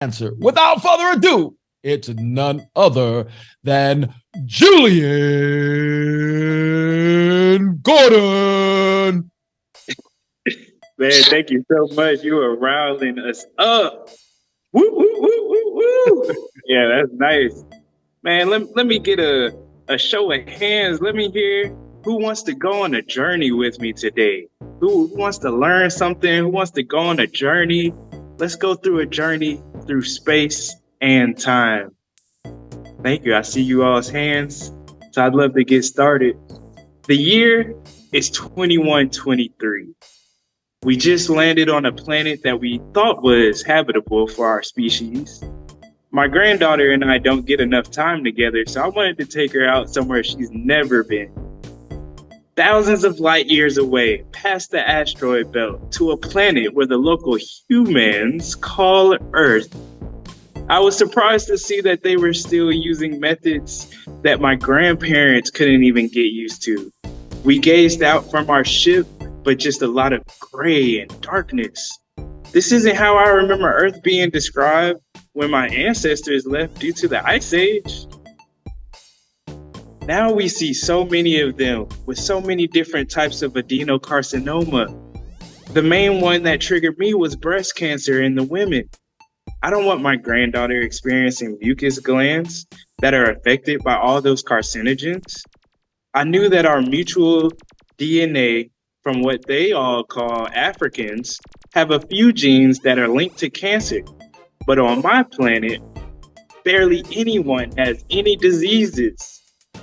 answer. Without further ado, it's none other than Julian Gordon. Man, thank you so much. You are riling us up. Woo, woo, woo, woo, woo. Yeah, that's nice. Man, let me get a show of hands. Let me hear who wants to go on a journey with me today. Who wants to learn something? Who wants to go on a journey? Let's go through a journey through space and time. Thank you. I see you all's hands. So I'd love to get started. The year is 2123. We just landed on a planet that we thought was habitable for our species. My granddaughter and I don't get enough time together, so I wanted to take her out somewhere she's never been. Thousands of light years away, past the asteroid belt, to a planet where the local humans call Earth. I was surprised to see that they were still using methods that my grandparents couldn't even get used to. We gazed out from our ship, but just a lot of gray and darkness. This isn't how I remember Earth being described when my ancestors left due to the Ice Age. Now we see so many of them with so many different types of adenocarcinoma. The main one that triggered me was breast cancer in the women. I don't want my granddaughter experiencing mucus glands that are affected by all those carcinogens. I knew that our mutual DNA from what they all call Africans have a few genes that are linked to cancer. But on my planet, barely anyone has any diseases.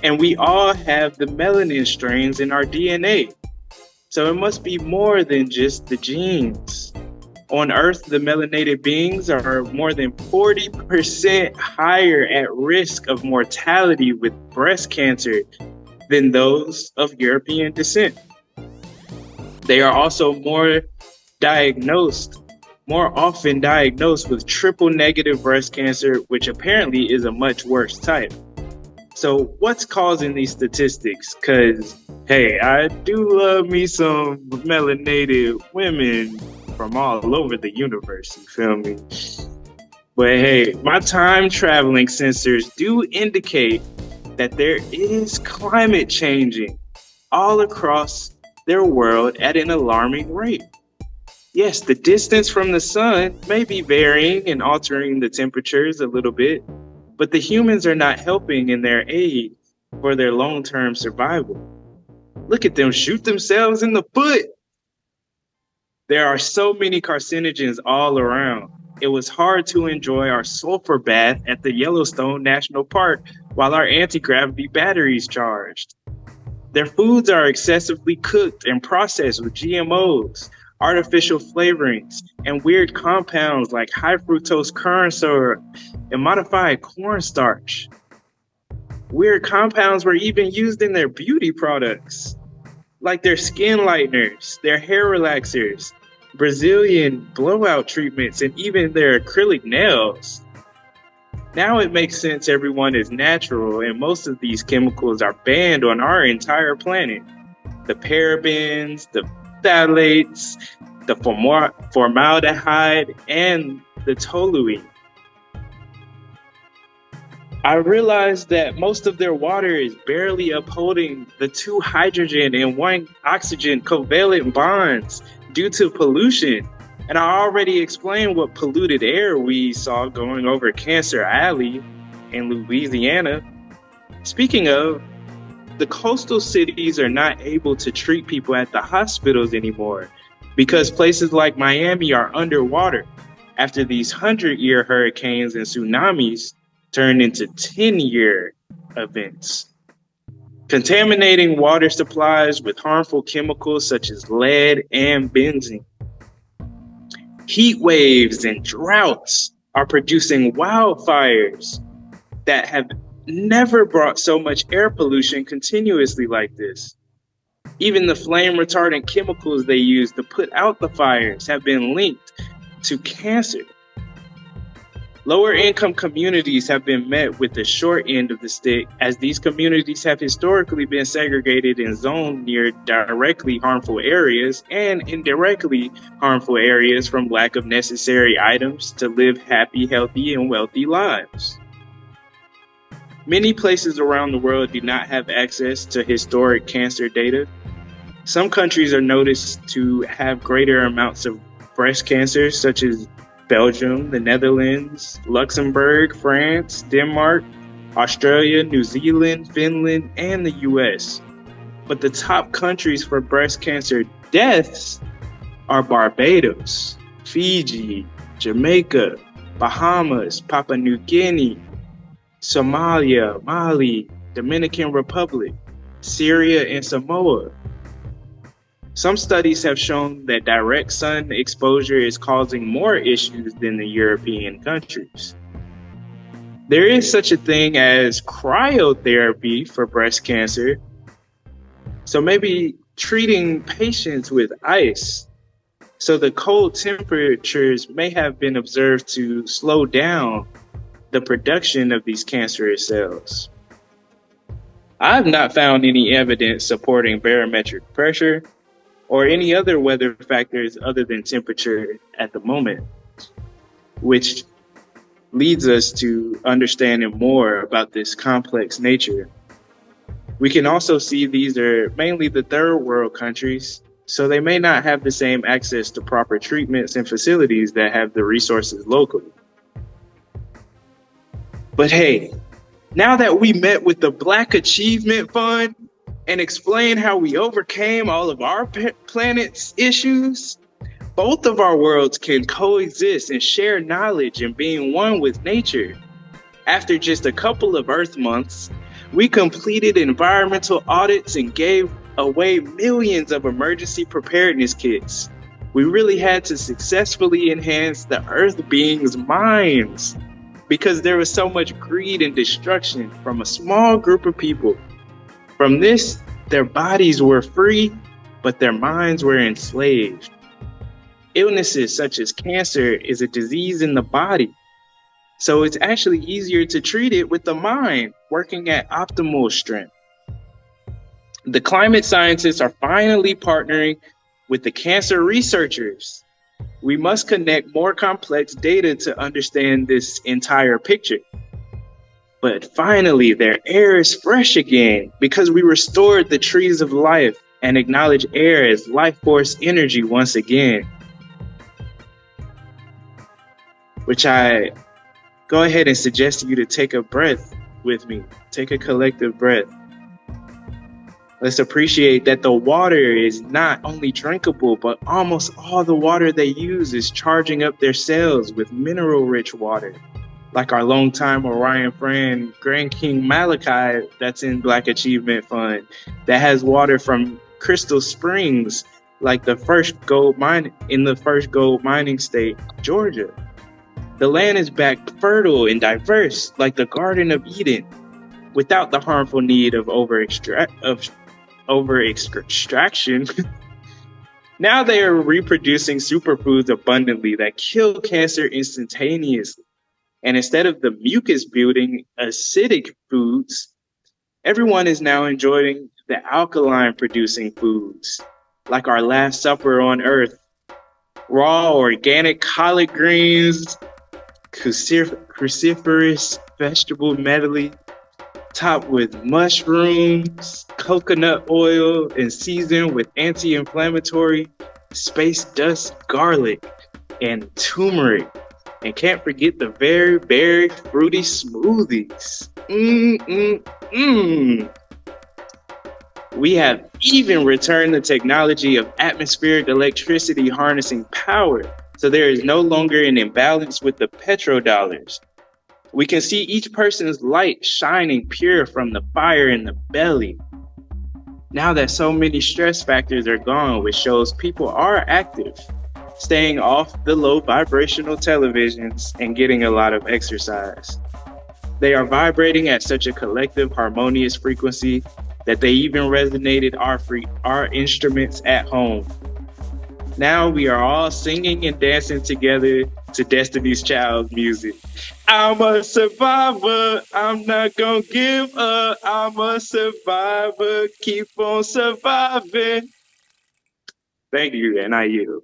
And we all have the melanin strains in our DNA. So it must be more than just the genes. On Earth, the melanated beings are more than 40% higher at risk of mortality with breast cancer than those of European descent. They are also more often diagnosed with triple negative breast cancer, which apparently is a much worse type. So what's causing these statistics? Because, hey, I do love me some melanated women from all over the universe, you feel me? But hey, my time traveling sensors do indicate that there is climate changing all across their world at an alarming rate. Yes, the distance from the sun may be varying and altering the temperatures a little bit, but the humans are not helping in their aid for their long-term survival. Look at them shoot themselves in the foot. There are so many carcinogens all around. It was hard to enjoy our sulfur bath at the Yellowstone National Park while our anti-gravity batteries charged. Their foods are excessively cooked and processed with GMOs, artificial flavorings, and weird compounds like high fructose corn syrup and modified cornstarch. Weird compounds were even used in their beauty products, like their skin lighteners, their hair relaxers, Brazilian blowout treatments, and even their acrylic nails. Now it makes sense everyone is natural, and most of these chemicals are banned on our entire planet. The parabens, the phthalates, the formaldehyde, and the toluene. I realized that most of their water is barely upholding the 2 hydrogen and 1 oxygen covalent bonds due to pollution. And I already explained what polluted air we saw going over Cancer Alley in Louisiana. Speaking of, the coastal cities are not able to treat people at the hospitals anymore because places like Miami are underwater after these 100-year hurricanes and tsunamis turned into 10-year events, contaminating water supplies with harmful chemicals such as lead and benzene. Heat waves and droughts are producing wildfires that have never brought so much air pollution continuously like this. Even the flame retardant chemicals they use to put out the fires have been linked to cancer. Lower income communities have been met with the short end of the stick, as these communities have historically been segregated and zoned near directly harmful areas and indirectly harmful areas from lack of necessary items to live happy, healthy, and wealthy lives. Many places around the world do not have access to historic cancer data. Some countries are noticed to have greater amounts of breast cancer, such as Belgium, the Netherlands, Luxembourg, France, Denmark, Australia, New Zealand, Finland, and the US. But the top countries for breast cancer deaths are Barbados, Fiji, Jamaica, Bahamas, Papua New Guinea, Somalia, Mali, Dominican Republic, Syria, and Samoa. Some studies have shown that direct sun exposure is causing more issues than the European countries. There is such a thing as cryotherapy for breast cancer, so maybe treating patients with ice. So the cold temperatures may have been observed to slow down the production of these cancerous cells. I have not found any evidence supporting barometric pressure or any other weather factors other than temperature at the moment, which leads us to understanding more about this complex nature. We can also see these are mainly the third world countries, so they may not have the same access to proper treatments and facilities that have the resources locally. But hey, now that we met with the Black Achievement Fund and explain how we overcame all of our planet's issues, both of our worlds can coexist and share knowledge and being one with nature. After just a couple of Earth months, we completed environmental audits and gave away millions of emergency preparedness kits. We really had to successfully enhance the Earth beings' minds because there was so much greed and destruction from a small group of people. From this, their bodies were free, but their minds were enslaved. Illnesses such as cancer is a disease in the body, so it's actually easier to treat it with the mind working at optimal strength. The climate scientists are finally partnering with the cancer researchers. We must connect more complex data to understand this entire picture. But finally, their air is fresh again because we restored the trees of life and acknowledge air as life force energy once again. Which I go ahead and suggest to you to take a breath with me. Take a collective breath. Let's appreciate that the water is not only drinkable, but almost all the water they use is charging up their cells with mineral-rich water. Like our longtime Orion friend, Grand King Malachi, that's in Black Achievement Fund, that has water from crystal springs, like the first gold mine in the first gold mining state, Georgia. The land is back fertile and diverse, like the Garden of Eden, without the harmful need of over-extraction. Now they are reproducing superfoods abundantly that kill cancer instantaneously. And instead of the mucus-building acidic foods, everyone is now enjoying the alkaline-producing foods, like our Last Supper on Earth. Raw organic collard greens, cruciferous vegetable medley, topped with mushrooms, coconut oil, and seasoned with anti-inflammatory space dust garlic and turmeric. And can't forget the very, very fruity smoothies. We have even returned the technology of atmospheric electricity harnessing power, so there is no longer an imbalance with the petrodollars. We can see each person's light shining pure from the fire in the belly. Now that so many stress factors are gone, which shows people are active, staying off the low vibrational televisions and getting a lot of exercise. They are vibrating at such a collective harmonious frequency that they even resonated our instruments at home. Now we are all singing and dancing together to Destiny's Child music. I'm a survivor. I'm not gonna give up. I'm a survivor. Keep on surviving. Thank you, and I yield.